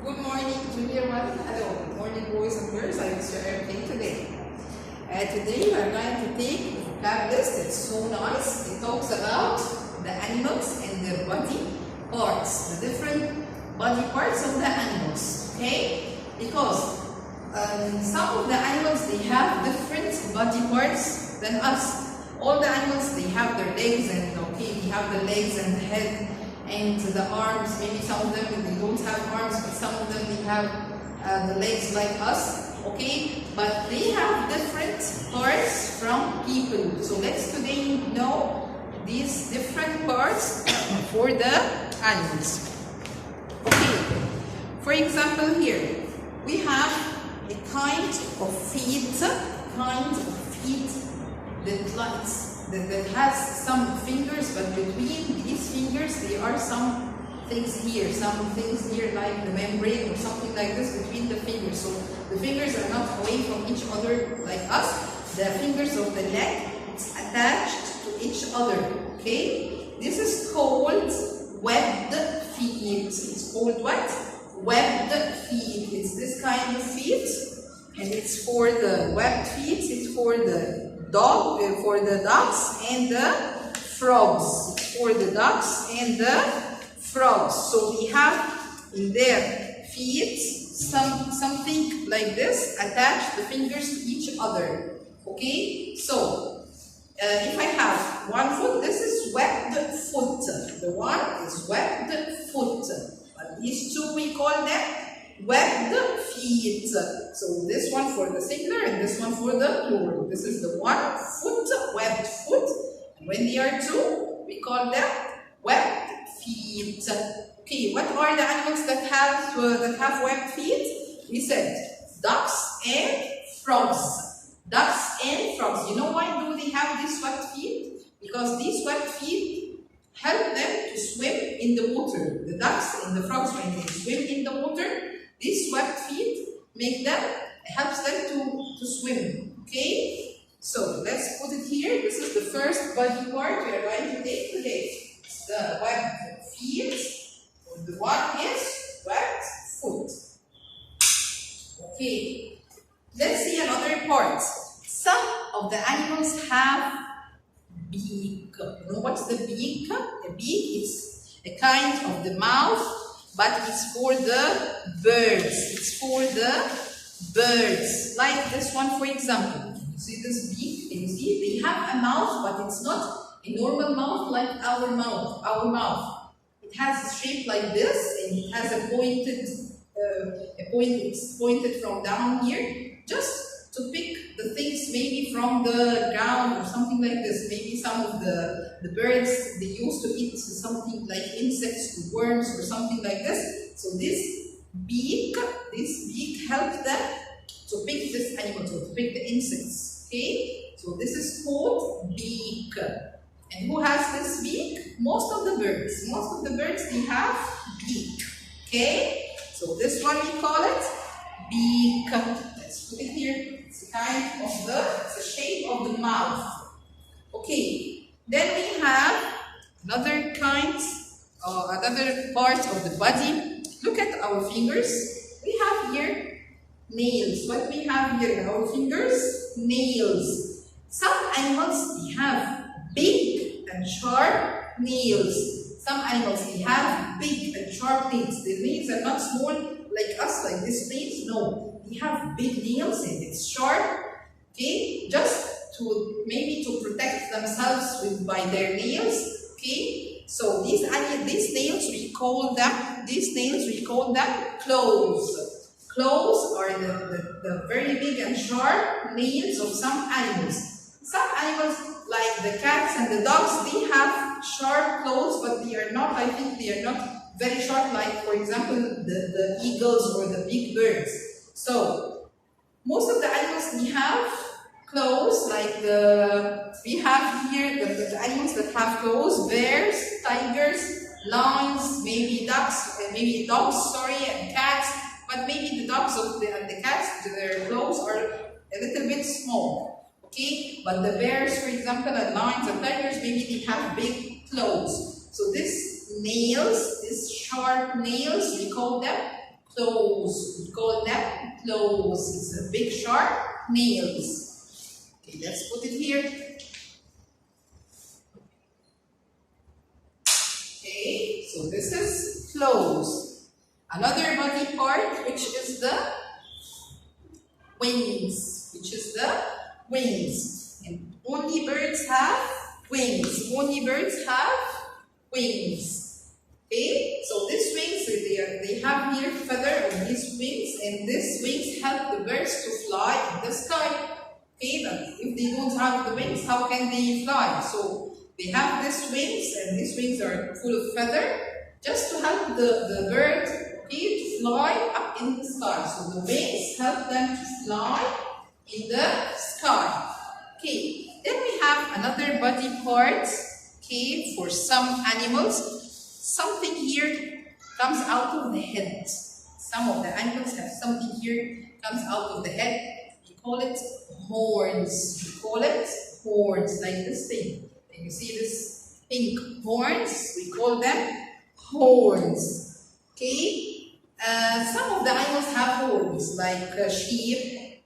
Good morning, Jr1. Hello. Good morning, boys and girls. I will share everything today. Today we are going to take a vocab list. It's so nice. It talks about the animals and their body parts, the different body parts of the animals. Okay? Because some of the animals, they have different body parts than us. All the animals, they have their legs and they have the legs and the head and the arms. Maybe some of them they don't have arms, but some of them they have the legs like us. Okay, but they have different parts from people. So let's today know these different parts for the animals. Okay, for example, here we have a kind of feet that has some fingers, but between these fingers there are some things here like the membrane or something like this between the fingers. So the fingers are not away from each other like us. The fingers of the leg, it's attached to each other. Okay, this is called webbed feet. It's called what? Webbed feet. It's this kind of feet, and it's for the webbed feet. It's for the for the ducks and the frogs. It's for the ducks and the frogs. So we have in their feet something like this, attach the fingers to each other. Okay, so if I have one foot, this is webbed foot. The one is webbed foot. But these two we call them webbed feet. So this one for the singular and this one for the plural. This is the one foot, webbed foot. And when they are two, we call them webbed feet. Okay, what are the animals that have webbed feet? We said ducks and frogs. Ducks and frogs. You know why do they have these webbed feet? Because these webbed feet help them to swim in the water. The ducks and the frogs, when they swim in the water, these webbed feet helps them to swim. Okay? So let's put it here. This is the first body part we are going to take today. It's the webbed feet. The one is webbed foot. Okay. Let's see another part. Some of the animals have beak. You know what's the beak? The beak is a kind of the mouth, but it's for the birds. It's for the birds. Like this one, for example. You see this beak? Can you see? They have a mouth, but it's not a normal mouth like our mouth. It has a shape like this, and it has a pointed from down here, just to pick the things maybe from the ground or something like this. Maybe some of the birds, they used to eat something like insects or worms or something like this. So this beak helps them to pick this animal, to pick the insects. Okay, so this is called beak. And who has this beak? Most of the birds. Most of the birds, they have beak. Okay, so this one we call it beak. Let's put it here. It's a shape of the mouth. Okay, then we have another part of the body. Look at our fingers. We have here nails. What we have here in our fingers? Nails. Some animals, they have big and sharp nails. Some animals, they have big and sharp nails. The nails are not small like us, like this nails. No, they have big nails and it's sharp. Okay, just to protect themselves by their nails. Okay, so these nails we call them claws. Claws are the very big and sharp nails of some animals. Some animals, like the cats and the dogs, they have sharp claws, but they are not very sharp, like, for example, the eagles or the big birds. So most of the animals, they have claws, like we have here the animals that have claws: bears, tigers, lions, maybe dogs, and cats. But maybe the dogs and the cats, their claws are a little bit small. Okay, but the bears, for example, and lions and tigers, maybe they have big claws. So these nails, these sharp nails, we call them Claws. We call them claws. It's a big sharp nails. Okay, let's put it here. Okay, so this is claws. Another body part, which is the wings. Which is the wings. And only birds have wings. Only birds have wings. Okay, so these wings, they have here feather on these wings, and these wings help the birds to fly in the sky. Okay, but if they don't have the wings, how can they fly? So they have these wings, and these wings are full of feather, just to help the bird, okay, to fly up in the sky. So the wings help them to fly in the sky. Okay, then we have another body part, okay, for some animals. Something here comes out of the head. Some of the animals have something here comes out of the head. We call it horns. We call it horns, like this thing. And you see this pink horns, we call them horns. Okay? Some of the animals have horns, like sheep,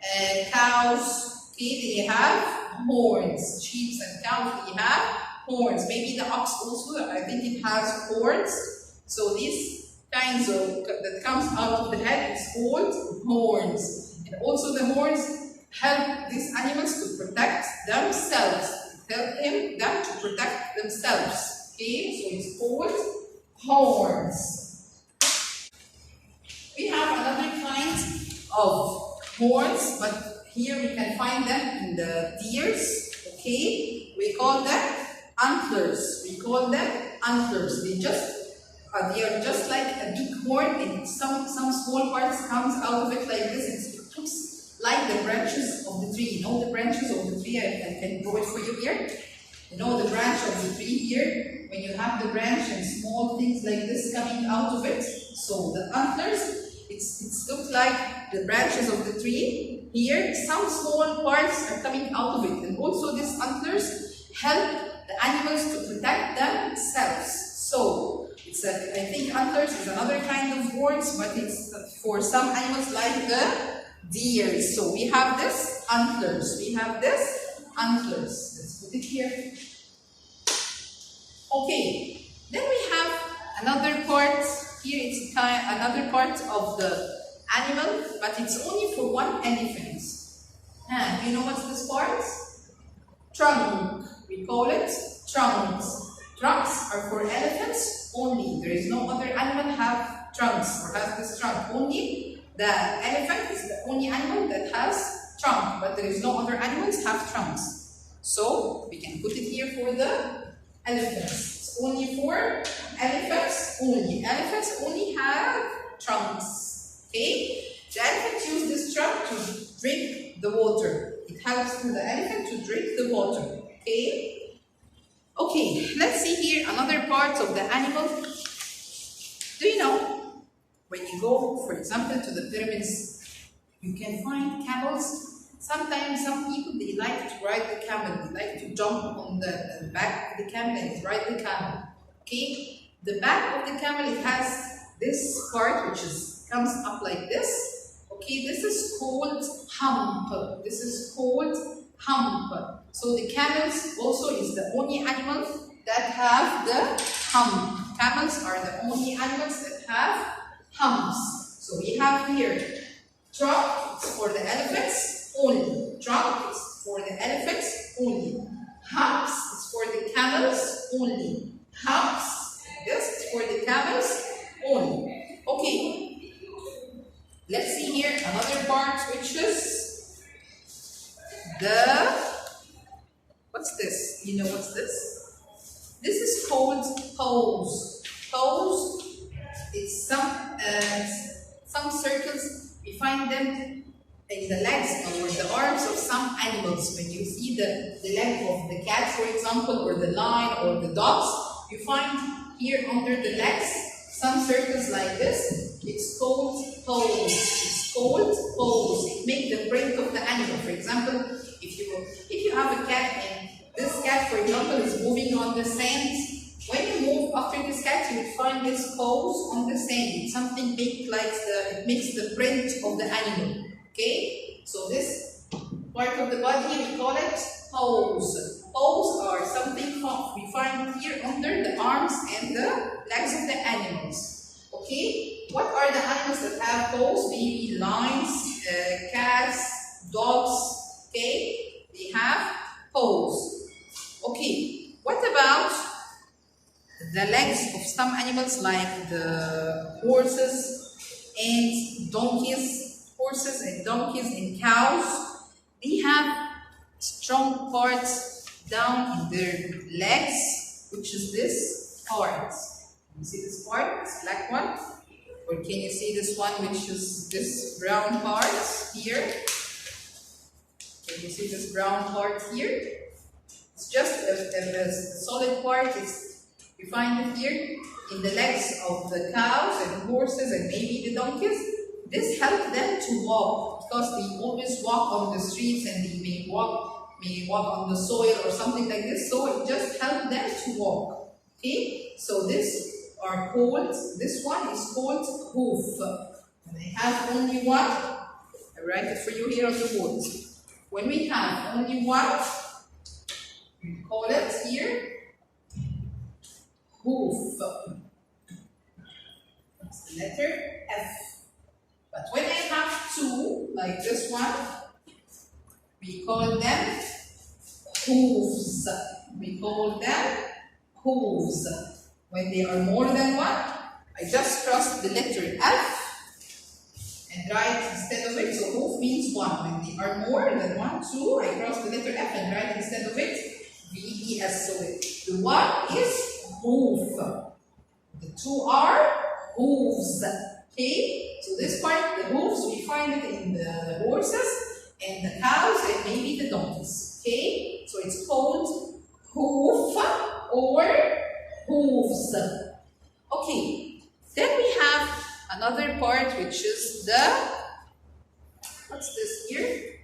cows. Okay, they have horns. Sheep and cows, they have horns. Maybe the ox also, I think it has horns. So these kinds of that comes out of the head is called horns. And also the horns help these animals to protect themselves. Help them to protect themselves. Okay, so it's called horns. We have another kind of horns, but here we can find them in the deers. Okay, we call them antlers. We call them antlers. They are just like a big horn, and some small parts comes out of it like this. It looks like the branches of the tree. You know the branches of the tree? I can draw it for you here. You know the branch of the tree here? When you have the branch and small things like this coming out of it. So the antlers, it looks like the branches of the tree. Here, some small parts are coming out of it. And also these antlers help the animals to protect themselves. So, I think antlers is another kind of horns, but it's for some animals like the deer. So we have this antlers. We have this antlers. Let's put it here. Okay. Then we have another part. Here it's another part of the animal, but it's only for one elephant. Do you know what's this part? Trunk. We call it trunks. Trunks are for elephants only. There is no other animal have trunks or has this trunk. Only the elephant is the only animal that has trunk, but there is no other animals have trunks. So we can put it here for the elephants. It's only for elephants only. Elephants only have trunks. Okay? The elephant uses this trunk to drink the water. It helps the elephant to drink the water. Okay? Okay, let's see here another part of the animal. Do you know, when you go, for example, to the pyramids, you can find camels. Sometimes some people, they like to ride the camel. They like to jump on the back of the camel and ride the camel. Okay? The back of the camel, it has this part which comes up like this. Okay, this is called hump. This is called hump. So the camels also is the only animals that have the hump. Camels are the only animals that have humps. So we have here trunk for the elephants only. Trunk is for the elephants only. Humps is for the camels only. Humps, this is for the camels only. Okay. Let's see here another part, which is what's this? You know what's this? This is called toes. Toes, it's some circles. We find them in the legs or the arms of some animals. When you see the leg of the cat, for example, or the lion or the dogs, you find here under the legs some circles like this. It's called toes. It's called toes. It makes the print of the animal. For example, if you have a cat and this cat, for example, is moving on the sand, when you move after this cat, you will find this paw toes on the sand. It's something big, like it makes the print of the animal. Okay? So this part of the body, we call it toes. Toes are something we find here under the arms and the legs of the animals. Okay? What are the animals that have toes? Maybe lions, cats, dogs. Okay? They have toes. Okay. What about the legs of some animals like the horses and donkeys? Horses and donkeys and cows. They have strong parts down in their legs, which is this part. You see this part, this black one? Or can you see this one, which is this brown part here? Can you see this brown part here? It's just a solid part. You find it here in the legs of the cows and horses and maybe the donkeys. This helps them to walk, because they always walk on the streets and they may walk on the soil or something like this. So it just helps them to walk. Okay? So this one is called hoof. And I have only one. I write it for you here on the board. When we have only one, we call it here hoof. That's the letter F. But when I have two, like this one, we call them hooves. We call them hooves. When they are more than one, I just cross the letter F and write instead of it. So hoof means one. When they are more than one, two, I cross the letter F and write instead of it V-E-S. So the one is hoof. The two are hooves. Okay? So this part, the hoofs, we find it in the horses and the cows and maybe the donkeys. Okay? So it's called hoof or hooves. Okay. Then we have another part, which is the, what's this here?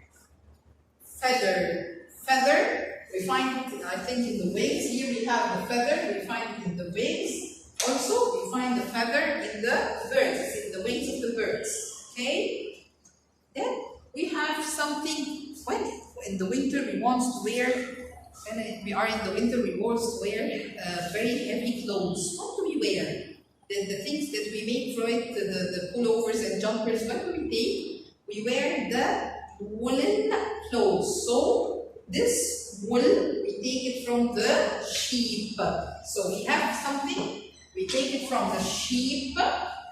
Feather. Feather. We find it, I think, in the wings. Here we have the feather. We find it in the wings. Also, we find the feather in the birds, in the wings of the birds. Okay? Then we have something, when in the winter we want to wear, when we are in the winter, we want to wear very heavy clothes. What do we wear? The things that we make from it, the pullovers and jumpers, what do we take? We wear the woolen clothes. So this wool, we take it from the sheep. So we have something, we take it from the sheep,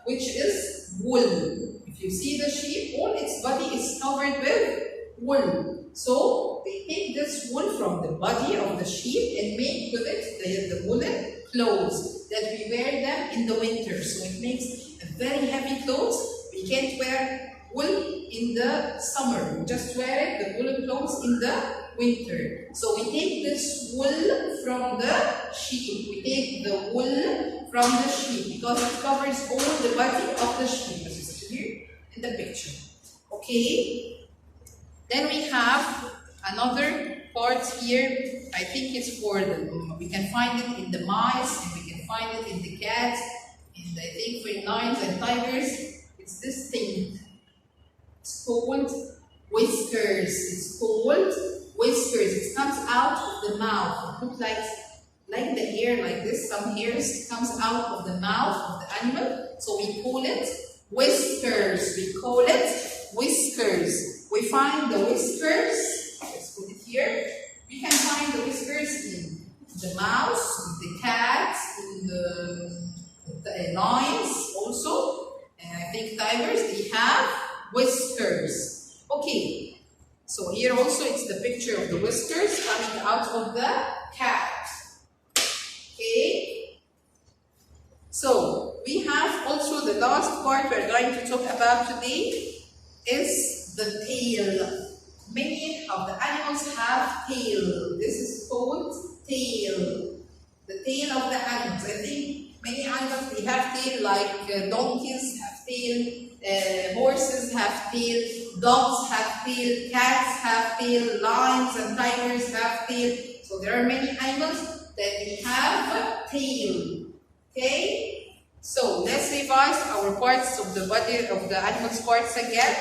which is wool. If you see the sheep, all its body is covered with wool. So they take this wool from the body of the sheep and make with it the woolen clothes that we wear them in the winter. So it makes a very heavy clothes. We can't wear wool in the summer. We just wear it, the woolen clothes, in the winter. So we take this wool from the sheep. We take the wool from the sheep because it covers all the body of the sheep, as you see here in the picture. Okay. Then we have another part here. I think it's for the, we can find it in the mice and we can find it in the cats, and I think for lions and tigers. It's this thing. It's called whiskers. It's called whiskers. It comes out of the mouth. It looks like the hair, like this. Some hairs comes out of the mouth of the animal. So we call it whiskers. We call it whiskers. We find the whiskers. Let's put it here. We can find the whiskers in the mouse, in the cat, in the lions also. And I think tigers, they have whiskers. Okay. So here also it's the picture of the whiskers coming out of the cat. Okay. So we have also the last part we're going to talk about today is the tail. Many of the animals have tail. This is called tail. The tail of the animals. I think many animals, they have tail, like donkeys have tail, horses have tail, dogs have tail, cats have tail, lions and tigers have tail. So there are many animals that they have tail. Okay? So let's revise our parts of the body of the animal's parts again.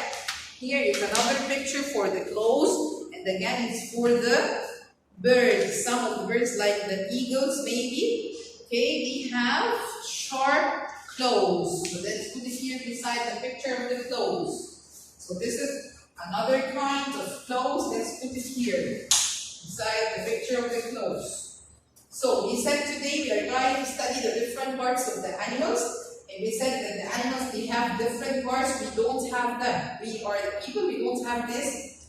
Here is another picture for the claws, and again it's for the birds. Some of the birds, like the eagles maybe, okay, they have sharp claws. So let's put it here beside the picture of the claws. So this is another kind of claws. Let's put it here beside the picture of the claws. So we said today we are going to study the different parts of the animals, and we said that the animals, they have different parts. We don't have them. We are the people, we don't have these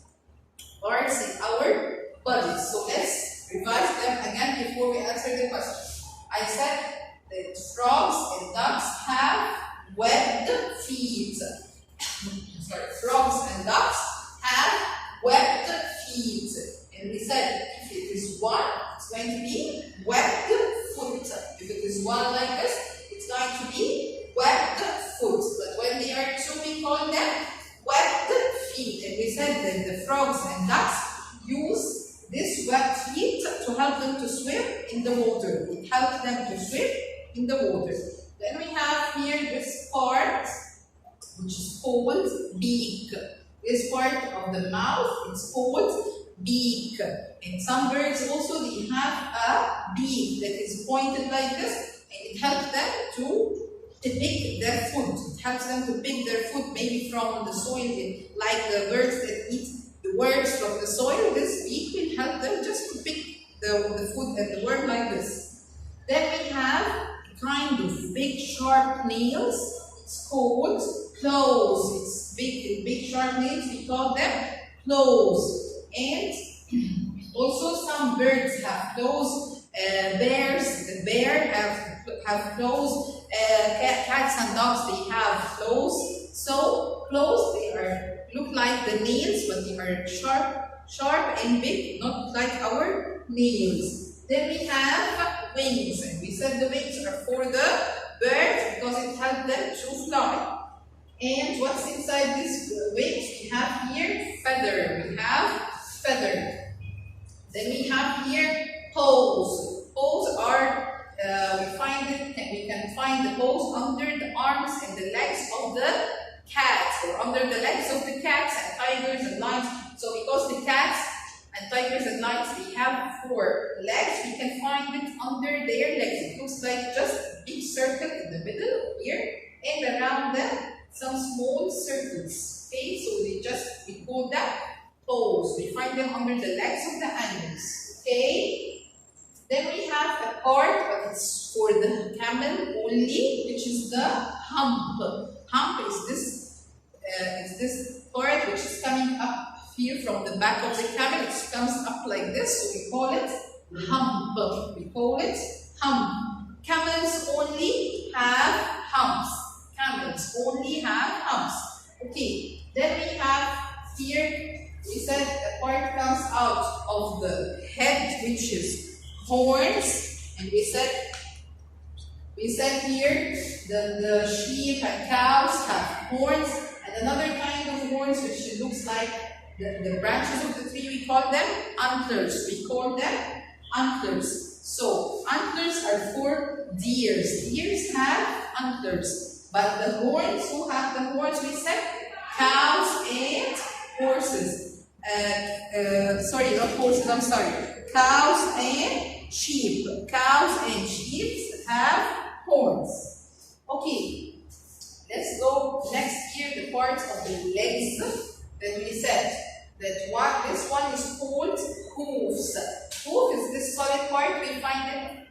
parts in our bodies. So let's revise them again before we answer the question. I said that frogs and ducks have webbed feet. Sorry, frogs and ducks have webbed feet. And we said if it is one, it's going to be webbed foot. If it is one like this, it's going to be webbed foot. But when they are two, we call them webbed feet. And we said that the frogs and ducks use this webbed feet to help them to swim in the water. It helps them to swim in the water. Then we have here this part, which is called beak. This part of the mouth, it's called beak. And some birds also, they have a beak that is pointed like this, and it helps them to pick their food. It helps them to pick their food maybe from the soil, like the birds that eat the worms from the soil. This beak will help them just to pick the food and the worm like this. Then we have a kind of big sharp nails. It's called claws. It's big sharp nails. We call them claws. And also some birds have claws. Bears, the bear have claws. Cats and dogs, they have claws. So claws, they look like the nails, but they are sharp and big, not like our nails. Then we have wings, and we said the wings are for the birds because it helps them to fly. And what's inside these wings? We have here feather. We have feather. Then we have here paws. Paws are we can find the paws under the arms and the legs of the cats, or under the legs of the cats and tigers and lions. So because the cats and tigers and lions, they have 4 legs, we can find it under their legs. It looks like just a big circle in the middle here, and around them some small circles. Okay, so we call them paws. We find them under the legs of the animals. Okay. Then we have a part, but it's for the camel only, which is the hump. Hump is this part which is coming up here from the back of the camel. It comes up like this, so we call it hump. We call it hump. Camels only have humps. Camels only have humps. Okay. Then we have here, we said a part comes out of the head, which is horns, and we said here the sheep and cows have horns, and another kind of horns which looks like the branches of the tree, we call them antlers. We call them antlers. So antlers are for deers. Deers have antlers, but the horns, who have the horns? We said cows and horses. Sorry, not horses, I'm sorry. Cows and sheep. Cows and sheep have horns. Okay, let's go next here, the parts of the legs that we said. This one is called hoofs. Hoof is this solid part, we find it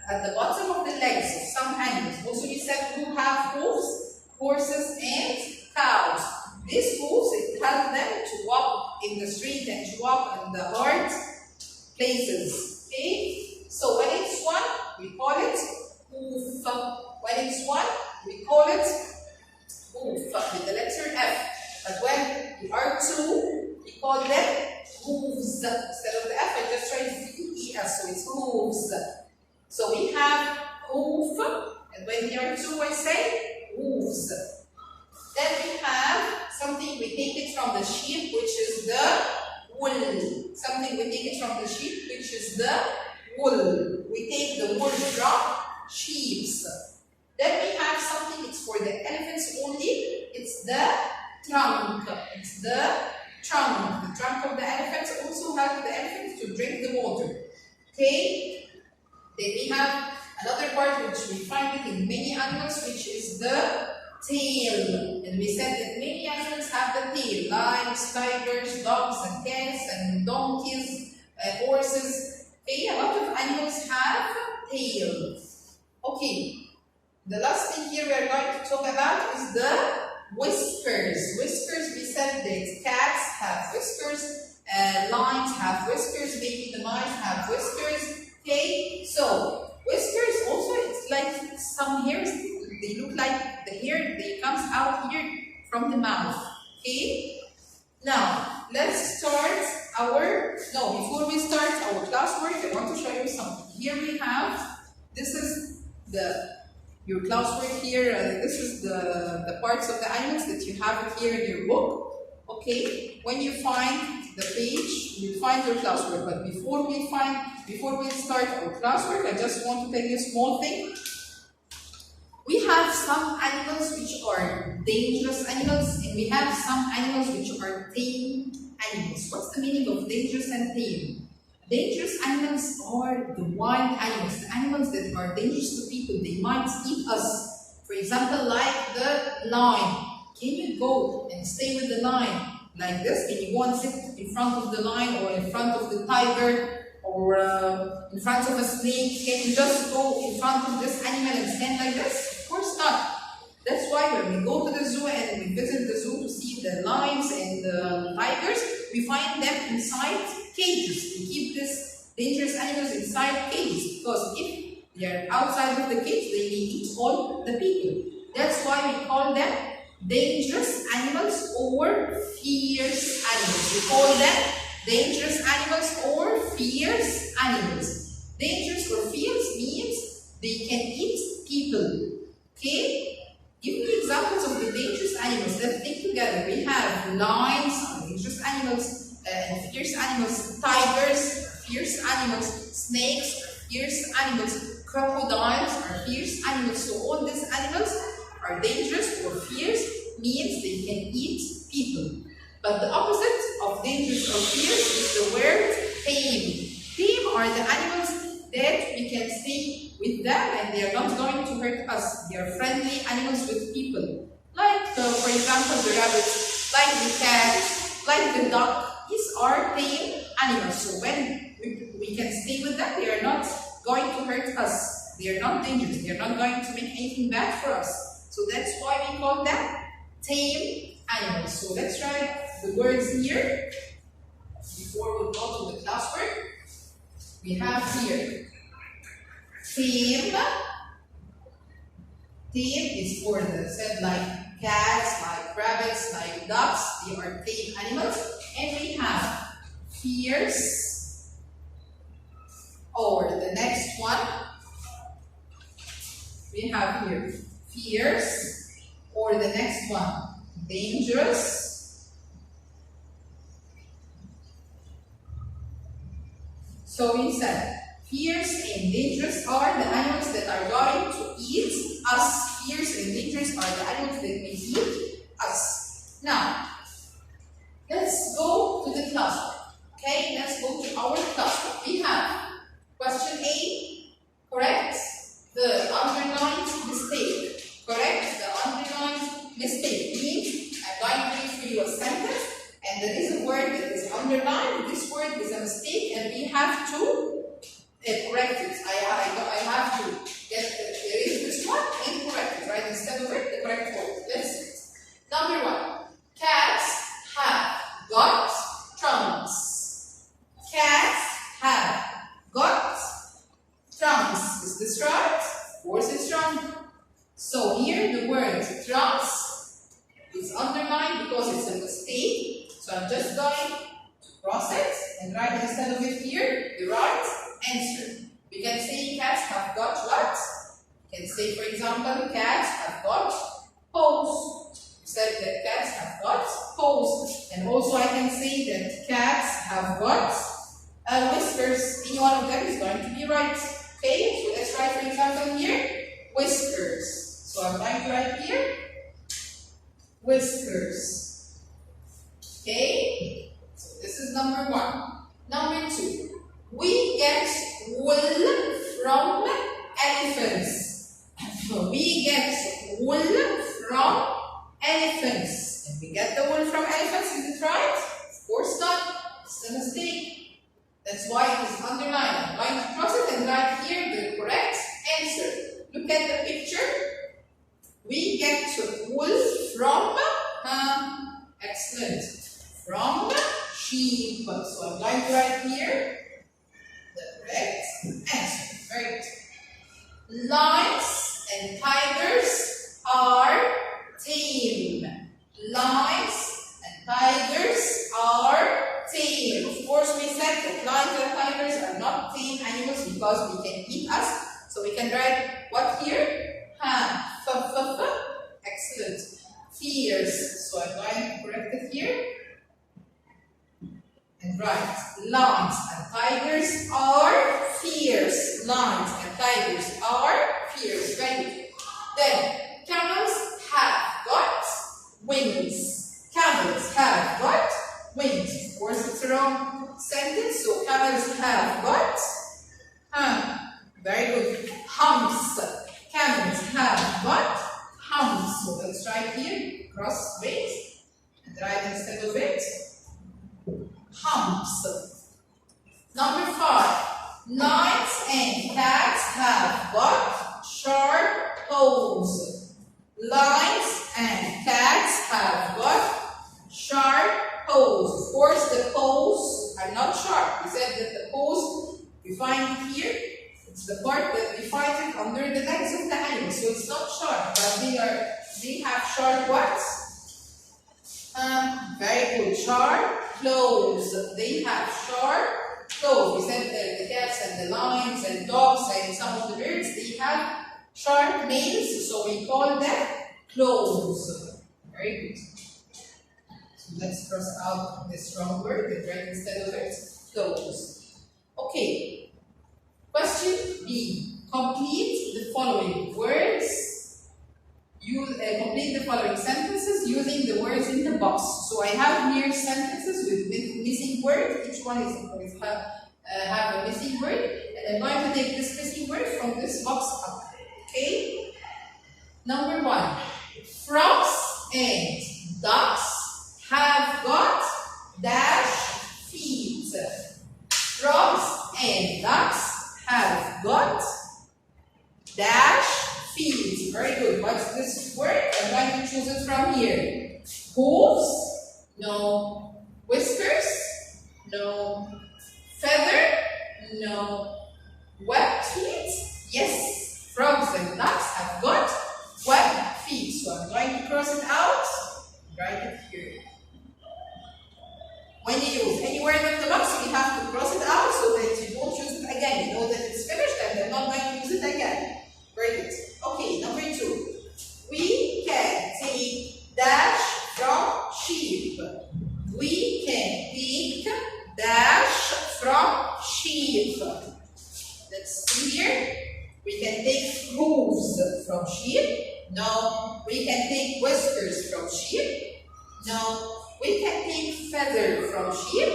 at the bottom of the legs of some animals. Also we said who have hoofs? Horses and cows. These hoofs, it helps them to walk in the street and to walk in the hard places. Okay? So when it's one, we call it hoof. When it's one, we call it hoof with the letter F. But when we are 2, we call them hooves. Instead of the F, I just tried to do ES, so it's hooves. So we have hoof, and when we are 2, I say hooves. Then we have something, we take it from the sheep, which is the wool. Something we take it from the sheep, which is the wool. We take the wool from sheep. Then we have something, it's for the elephants only. It's the trunk. It's the trunk. The trunk of the elephants also helps the elephants to drink the water. Okay? Then we have another part which we find it in many animals, which is the tail. And we said that many animals have the tail. Lions, tigers, dogs, and cats, and donkeys, horses. Okay, a lot of animals have tails. Okay. The last thing here we are going to talk about is the whiskers. Whiskers, we said that cats have whiskers, lions have whiskers, maybe the mice have whiskers. Okay, so whiskers also, it's like some hairs, they look like the hair that comes out here from the mouth. Okay, now let's start before we start our classwork, I want to show you something. Here we have, this is your classwork here, this is the parts of the animals that you have here in your book. Okay, when you find the page, you find your classwork. But before we start our classwork, I just want to tell you a small thing. We have some animals which are dangerous animals, and we have some animals which are tame animals. What's the meaning of dangerous and tame? Dangerous animals are the wild animals, the animals that are dangerous to people. They might eat us. For example, like the lion. Can you go and stay with the lion like this? Can you go and sit in front of the lion, or in front of the tiger, or in front of a snake? Can you just go in front of this animal and stand like this? Of course not. That's why when we go to the zoo and we visit the zoo to see the lions and the tigers, we find them inside cages. We keep these dangerous animals inside cages, because if they are outside of the cage, they may eat all the people. That's why we call them dangerous animals or fierce animals. We call them dangerous animals or fierce animals. Dangerous or fierce means they can eat people. Okay? Give me examples of the dangerous animals. Let's think together. We have lions, dangerous animals, fierce animals, tigers, fierce animals, snakes, fierce animals, crocodiles are fierce animals. So all these animals are dangerous or fierce, means they can eat people. But the opposite of dangerous or fierce is the word tame. Tame are the animals that we can stay with them and they are not going to hurt us. They are friendly animals with people. Like, for example, the rabbits, like the cat, like the duck. These are tame animals. So when we can stay with them, they are not going to hurt us. They are not dangerous. They are not going to make anything bad for us. So that's why we call them tame animals. So let's write the words here before we go to the classwork. We have here tame. Tame is for the said like cats, like rabbits, like ducks. They are tame animals. And we have fierce, or the next one. We have here fierce, or the next one dangerous. So we said fierce and dangerous are the animals that are going to eat us. Fierce and dangerous are the animals that may eat us. Now, let's go to the classwork. Okay, let's go to our classwork. We have question A, correct? The underlined mistake. Correct? The underlined mistake means I'm going to read for you a sentence and there is a word that is underlined. This word is a mistake and we have to correct it. I have to get there is this one and correct it, right? Instead of it, the correct word. Let's see it. Number 1. Cats have got trunks. Cats have got trunks. Is this right? Of course it's wrong. So here the word trunks is underlined because it's a mistake. So I'm just going to cross it and write instead of it here the right answer. We can say cats have got what? We can say, for example, cats have got paws. We said that cats have got paws. And also I can say that cats have got whiskers. Any one of them is going to be right. Okay, so let's write, for example, here whiskers. So I'm going to write here whiskers. Okay? So this is number 1. Number 2. We get wool from elephants. We get wool from elephants. And we get the wool from elephants, is it right? Of course not. It's a mistake. That's why it is underlined. I'm going to cross it and write here the correct answer. Look at the picture. We get wool from, excellent, from sheep. So I'm going to write here the correct answer. Very good. Lions and tigers are tame. Lions and tigers are tame. Of course, we said that lions and tigers are not tame animals because we can eat us. So we can write what here? Excellent. Fierce. So I'm going to correct it here. And write lions and tigers are fierce. Lions and tigers are fierce. Very good. Then camels have got wings. Camels have got wings. Of course, it's a wrong sentence. So camels have got very good. Humps. Camels have got humps. So let's write here cross wings and write instead of it humps. Number 5. Lions and cats have got sharp toes. Lions and cats have got sharp toes. Of course, the toes are not sharp. We said that the toes, we find it here. It's the part that we find it under the legs of the animal. So it's not sharp, but they have sharp what? Very good. Sharp claws. They have sharp claws. We said that the cats and the lions and dogs and some of the birds, they have sharp nails, so we call them claws. Very good. So let's cross out this wrong word and write instead of it claws. Okay. Question B. Complete the following words. Complete the following sentences using the words in the box. So I have here sentences with missing words. Each one is have a missing word, and I'm going to take this missing word from this box up. Okay. Number 1. Frogs and ducks have got dash feet. Frogs and ducks have got dash feet. Very good. What's this word? I'm going to choose it from here. Hooves? No. Whiskers? No. Feather? No. Webbed feet? Yes. Frogs and ducks have got webbed feet. So I'm going to cross it out. Write it here. When you use any word in the box, you have to cross it out so that you don't use it again. You know that it's finished and they're not going to use it again. Very good. Okay, number 2. We can take dash from sheep. We can take dash from sheep. Let's see here. We can take hooves from sheep. No. We can take whiskers from sheep. No. We can take feather from sheep.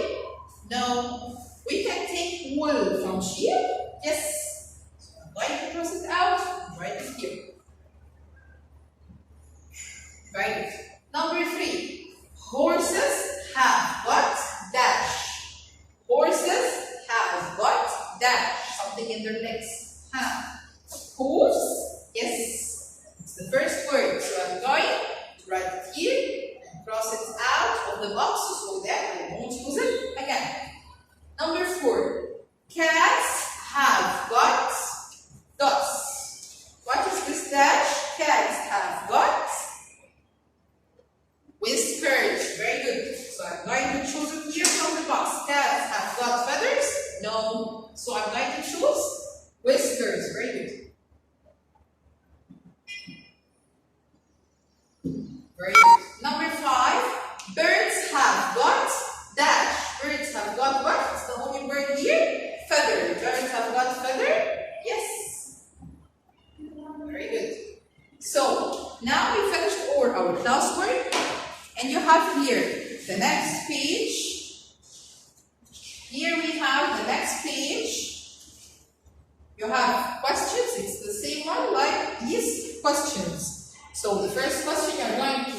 No. We can take wool from sheep. Yes. So I'm going to cross it out and write it here. Very good. Number 3. Horses have got dash. Horses have got dash. Something in their legs. Hooves? Yes. It's the first word. So I'm going to write it here. Cross it out of the box so that I won't use it again. Number 4. Cats have got dots. What is this dash? Cats have got whiskers. Very good. So I'm going to choose it here from the box. Cats have got feathers? No. So I'm going to choose whiskers. Very good. Very good. Number 5. Birds have got dash. Birds have got what? It's the only word here. Feather. Birds have got feather? Yes. Very good. So now we finished all our classwork, and you have here the next page. Here we have the next page. You have questions. It's the same one like these questions. So the first question you're going to